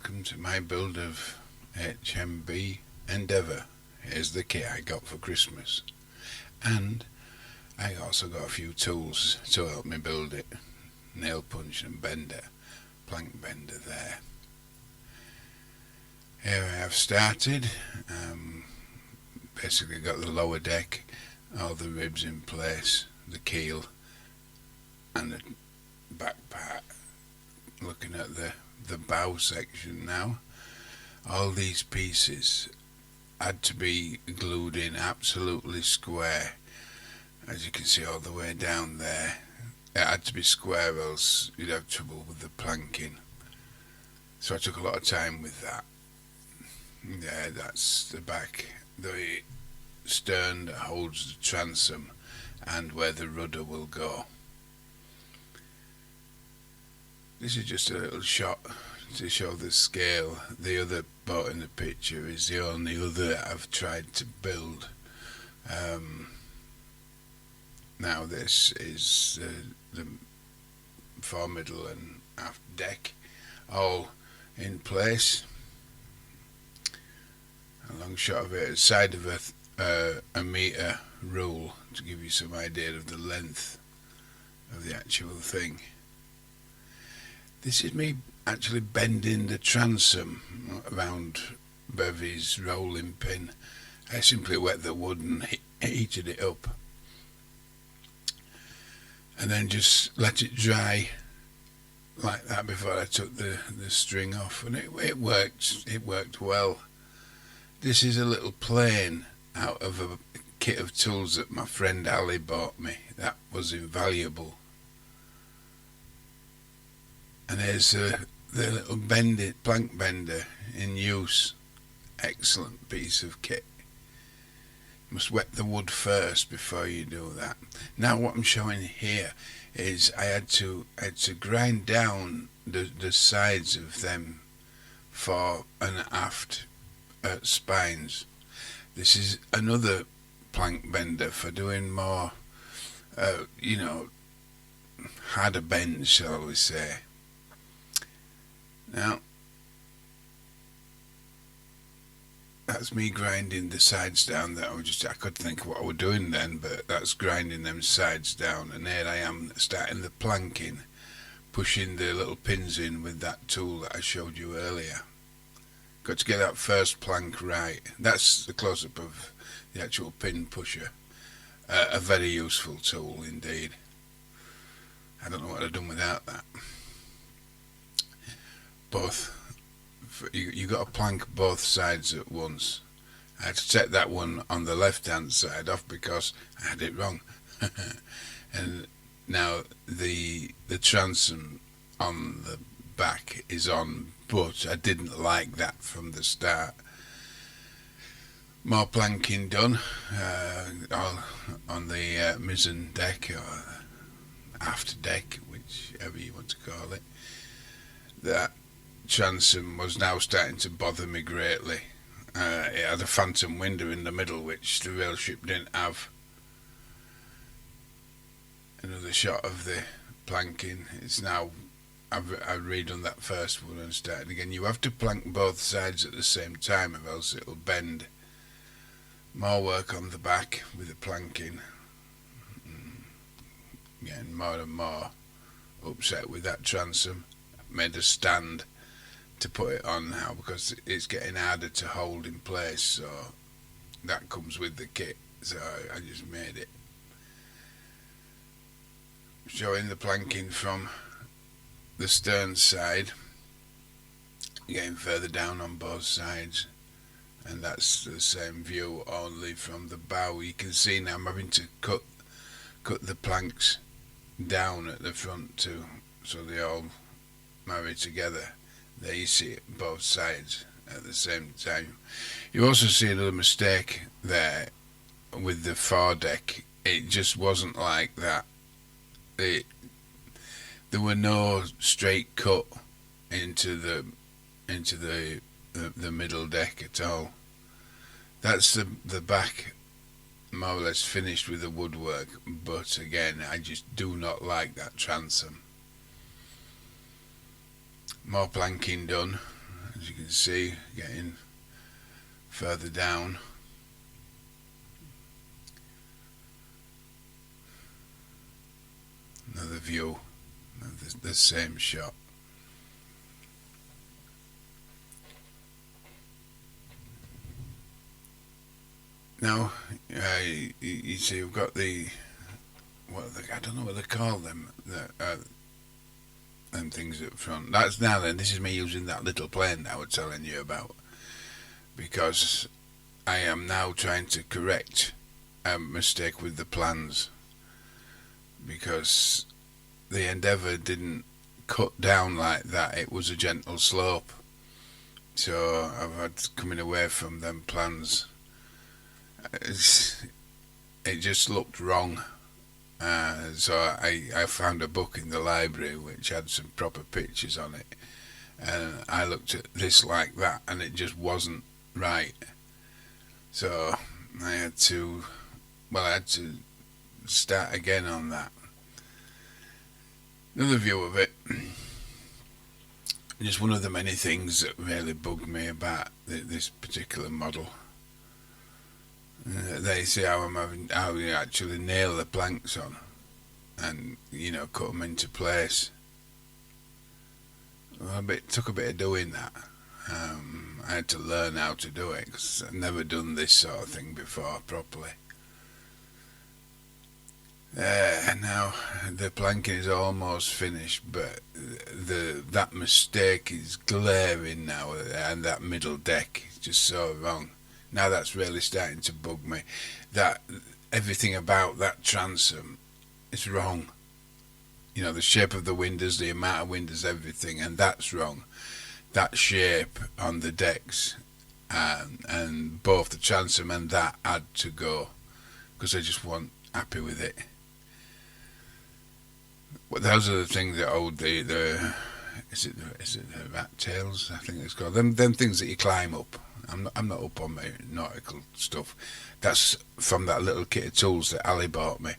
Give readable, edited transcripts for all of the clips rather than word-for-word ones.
welcome to my build of HMB Endeavour. Here's the kit I got for Christmas, and I also got a few tools to help me build it. Nail punch and bender, plank bender there. Here I have started, basically got the lower deck, all the ribs in place, the keel and the back part. Looking at the bow section now, all these pieces had to be glued in absolutely square. As you can see all the way down there, it had to be square, else you'd have trouble with the planking. So I took a lot of time with that. Yeah, that's the back, the stern that holds the transom and where the rudder will go. This is just a little shot to show the scale. The other boat in the picture is the only other I've tried to build. Now this is the fore, middle and aft deck all in place. A long shot of it, a side of a metre rule to give you some idea of the length of the actual thing. This is me actually bending the transom around Bevy's rolling pin. I simply wet the wood and heated it up, and then just let it dry like that before I took the string off, and it worked well. This is a little plane out of a kit of tools that my friend Ali bought me. That was invaluable. And there's the little plank bender in use. Excellent piece of kit. You must wet the wood first before you do that. Now what I'm showing here is I had to grind down the sides of them fore and aft spines. This is another plank bender for doing more, harder bends, shall we say. Now, that's me grinding the sides down. I could think of what I was doing then, but that's grinding them sides down. And here I am starting the planking, pushing the little pins in with that tool that I showed you earlier. Got to get that first plank right. That's the close-up of the actual pin pusher. A very useful tool indeed. I don't know what I'd done without that. You got to plank both sides at once. I had to take that one on the left hand side off because I had it wrong. And now the transom on the back is on, but I didn't like that from the start. More planking done on the mizzen deck or aft deck, whichever you want to call it. That transom was now starting to bother me greatly. It had a phantom window in the middle, which the rail ship didn't have. Another shot of the planking. It's now, I've redone that first one and started again. You have to plank both sides at the same time, or else it'll bend. More work on the back with the planking. Getting more and more upset with that transom. Made a stand to put it on now because it's getting harder to hold in place, so that comes with the kit, so I just made it. Showing the planking from the stern side, getting further down on both sides, and that's the same view only from the bow. You can see now I'm having to cut the planks down at the front too, so they all marry together. There you see it, both sides at the same time. You also see another mistake there with the foredeck. It just wasn't like that. There were no straight cut into the middle deck at all. That's the back more or less finished with the woodwork, but again I just do not like that transom. More planking done. as you can see, getting further down. Another view of the same shot. Now, you see, we've got the I don't know what they call them. Them things up front. That's now then. This is me using that little plane that I was telling you about, because I am now trying to correct a mistake with the plans, because the Endeavour didn't cut down like that. It was a gentle slope, so I've had coming away from them plans. It just looked wrong. So I found a book in the library which had some proper pictures on it, and I looked at this like that, and it just wasn't right. So I had to start again on that. Another view of it, just one of the many things that really bugged me about this particular model. They see how you actually nail the planks on, and cut them into place. Well, it took a bit of doing that. I had to learn how to do it because I've never done this sort of thing before properly. Now the planking is almost finished, but that mistake is glaring now, and that middle deck is just so wrong. Now that's really starting to bug me. That everything about that transom is wrong. The shape of the windows, the amount of windows, everything, and that's wrong. That shape on the decks, and both the transom and that had to go, because I just wasn't happy with it. Well, those are the things that hold the is it the rat tails? I think it's called them things that you climb up. I'm not up on my nautical stuff. That's from that little kit of tools that Ali bought me.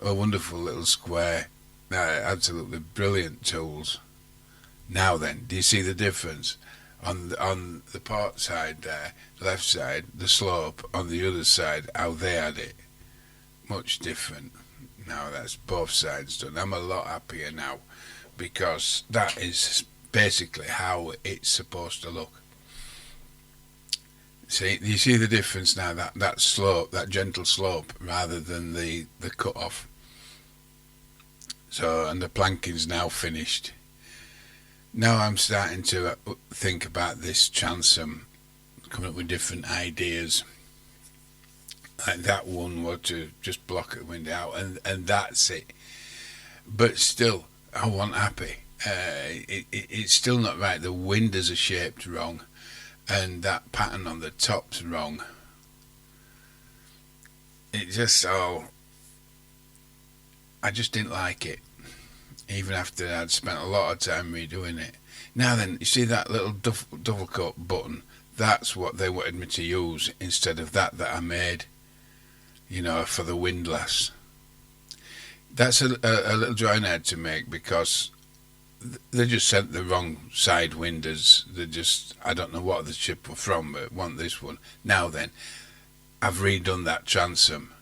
A wonderful little square. Absolutely brilliant tools. Now then, do you see the difference? On the port side there, the left side, the slope. On the other side, how they had it. Much different. Now that's both sides done. I'm a lot happier now, because that is basically how it's supposed to look. See, you see the difference now, that slope, that gentle slope, rather than the cut off. So, and the planking's now finished. Now I'm starting to think about this transom, coming up with different ideas. Like that one was to just block the window out, and that's it. But still, I wasn't happy. It's still not right. The windows are shaped wrong, and that pattern on the top's wrong. It just I just didn't like it, even after I'd spent a lot of time redoing it. Now then, you see that little double coat button? That's what they wanted me to use instead of that I made, for the windlass. That's a little drawing I had to make, because they just sent the wrong side windows. I don't know what the ship were from, but want this one. Now then, I've redone that transom,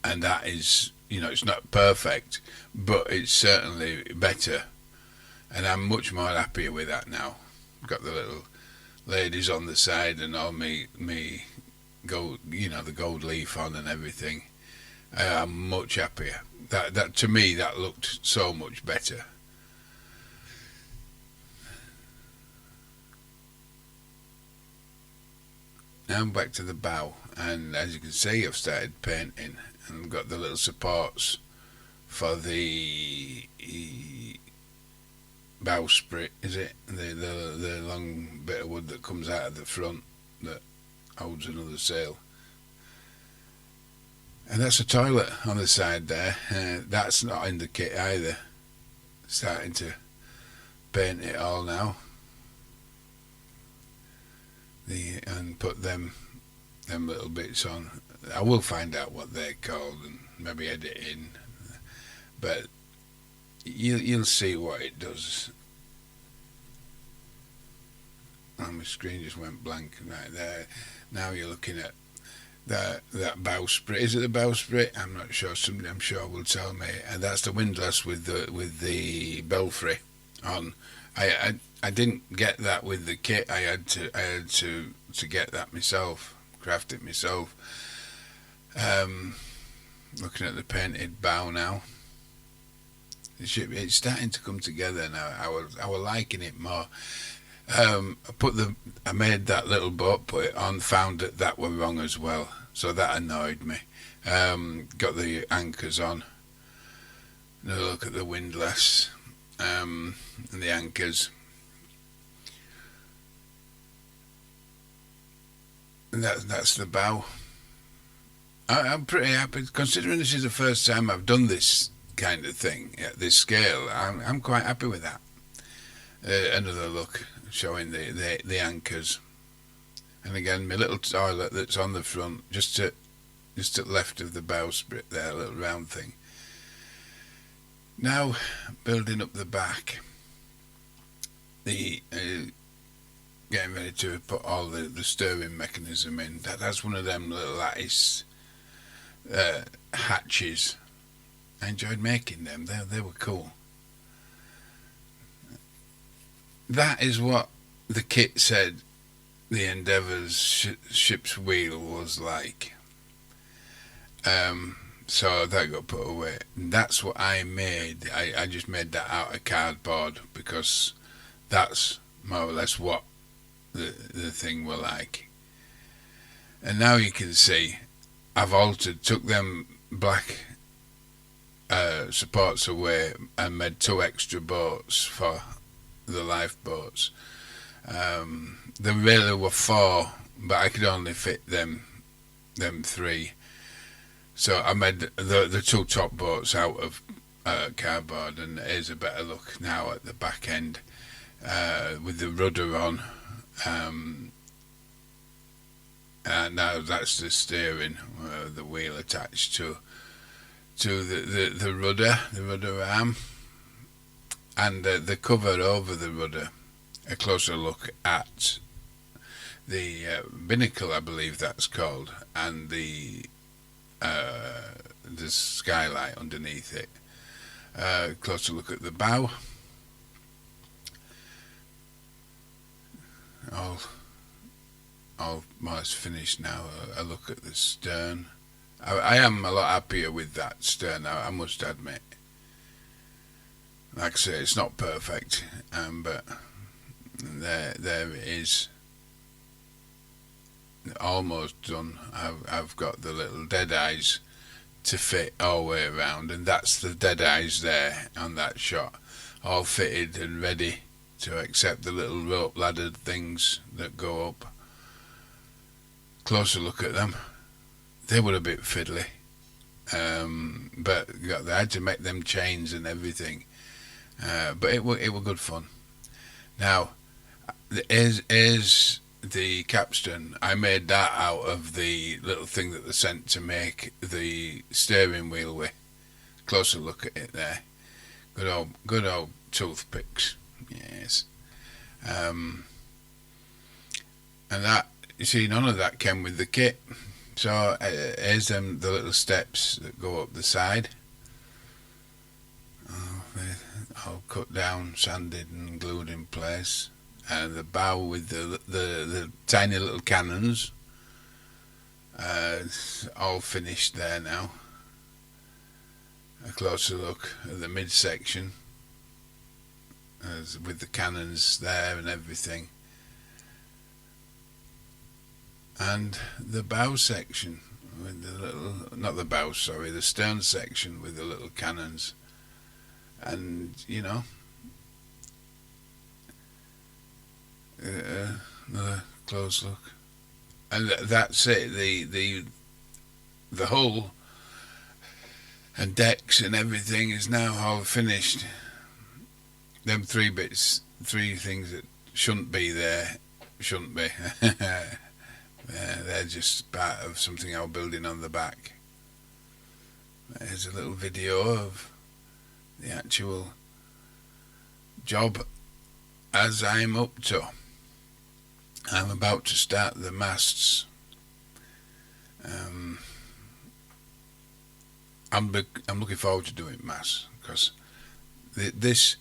and that is, it's not perfect, but it's certainly better, and I'm much more happier with that now. Got the little ladies on the side and all me gold, the gold leaf on and everything. I'm much happier. That to me, that looked so much better. Now I'm back to the bow, and as you can see, I've started painting, and I've got the little supports for the bowsprit, is it? The long bit of wood that comes out of the front that holds another sail. And that's a toilet on the side there. That's not in the kit either. Starting to paint it all now. And put them little bits on. I will find out what they're called and maybe edit in. But you'll see what it does. Oh, my screen just went blank right there. Now you're looking at that bowsprit. Is it the bowsprit? I'm not sure. Somebody I'm sure will tell me. And that's the windlass with the belfry on. I didn't get that with the kit. I had to get that myself, craft it myself. Looking at the painted bow now. It's starting to come together now. I was liking it more. I made that little boat, put it on, found that were wrong as well, so that annoyed me. Got the anchors on. Another look at the windlass and the anchors. And that's the bow. I'm pretty happy, considering this is the first time I've done this kind of thing at this scale. I'm quite happy with that. Another look showing the anchors, and again my little toilet that's on the front, just to the left of the bowsprit there, a little round thing. Now building up the back, getting ready to put all the steering mechanism in. That's one of them little lattice hatches. I enjoyed making them. They were cool. That is what the kit said the Endeavour's ship's wheel was like. So that got put away. That's what I made. I just made that out of cardboard because that's more or less what the thing were like. And now you can see I've altered, took them black supports away and made 2 extra boats for the lifeboats. There really were 4, but I could only fit them 3. So I made the 2 top boats out of cardboard, and here's a better look now at the back end with the rudder on. And now that's the steering, the wheel attached to the rudder arm, and the cover over the rudder. A closer look at the binnacle, I believe that's called, and the skylight underneath it. Closer look at the bow. Almost finished now. A look at the stern. I am a lot happier with that stern, I must admit. Like I say, it's not perfect, but there it is. Almost done. I've got the little dead eyes to fit all the way around, and that's the dead eyes there on that shot, all fitted and ready to accept the little rope ladder things that go up. Closer look at them. They were a bit fiddly, but I had to make them chains and everything. But it were good fun. Now, is the capstan. I made that out of the little thing that they sent to make the steering wheel with. Closer look at it there. Good old toothpicks. Yes. And that, you see, none of that came with the kit. So here's the little steps that go up the side. All cut down, sanded and glued in place. And the bow with the tiny little cannons, all finished there now. A closer look at the midsection, with the cannons there and everything. And the bow section with the little, not the bow, sorry, the stern section with the little cannons. And, you know, another close look, and that's it. The hull and decks and everything is now all finished. Them 3 bits, 3 things that shouldn't be there, shouldn't be. They're just part of something I'm building on the back. There's a little video of the actual job as I'm up to. I'm about to start the masts. I'm looking forward to doing masts because this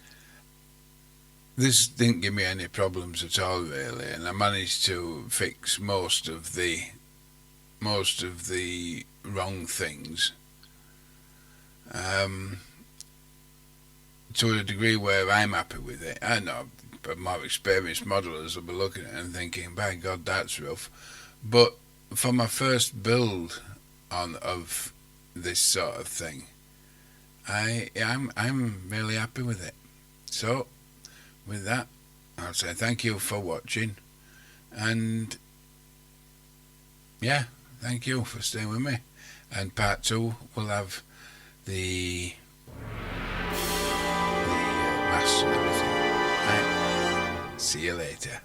didn't give me any problems at all really, and I managed to fix most of the wrong things. To a degree where I'm happy with it. I know, but more experienced modelers will be looking at it and thinking, by God, that's rough. But for my first build of this sort of thing, I'm really happy with it. So, with that, I'll say thank you for watching, and yeah, thank you for staying with me. And part 2 will have the mass and everything. Right. See you later.